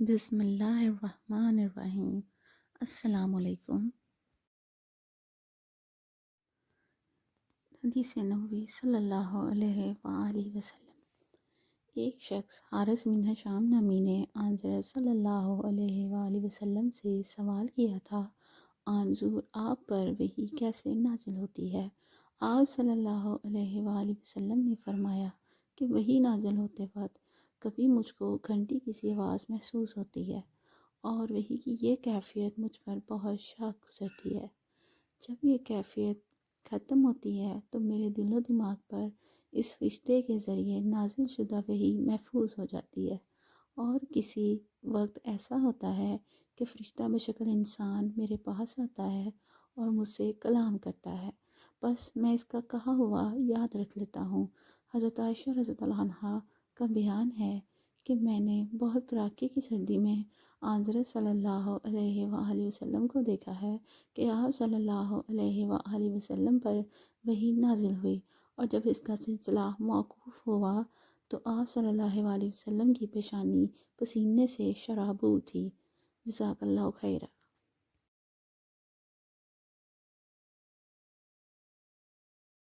بسم اللہ الرحمن الرحیم۔ السلام علیکم۔ حدیث نبوی صلی اللہ علیہ وآلہ وسلم۔ ایک شخص حارث بن ہشام نامی نے آن حضرت صلی اللہ علیہ وآلہ وسلم سے سوال کیا تھا، آن حضور آپ پر وحی کیسے نازل ہوتی ہے؟ آپ صلی اللہ علیہ وآلہ وسلم نے فرمایا کہ وحی نازل ہوتے وقت کبھی مجھ کو گھنٹی کی سی آواز محسوس ہوتی ہے اور وحی کی یہ کیفیت مجھ پر بہت شاق گزرتی ہے۔ جب یہ کیفیت ختم ہوتی ہے تو میرے دل و دماغ پر اس فرشتے کے ذریعے نازل شدہ وحی محفوظ ہو جاتی ہے، اور کسی وقت ایسا ہوتا ہے کہ فرشتہ بشکل انسان میرے پاس آتا ہے اور مجھ سے کلام کرتا ہے، بس میں اس کا کہا ہوا یاد رکھ لیتا ہوں۔ حضرت عائشہ رضی اللہ عنہا کا بیان ہے کہ میں نے بہت کڑاکے کی سردی میں حضرت صلی اللہ علیہ وآلہ وسلم کو دیکھا ہے کہ آپ صلی اللہ علیہ وآلہ وسلم پر وحی نازل ہوئی، اور جب اس کا سلسلہ موقوف ہوا تو آپ صلی اللہ علیہ وسلم کی پیشانی پسینے سے شرابور تھی۔ جزاک اللہ خیرہ۔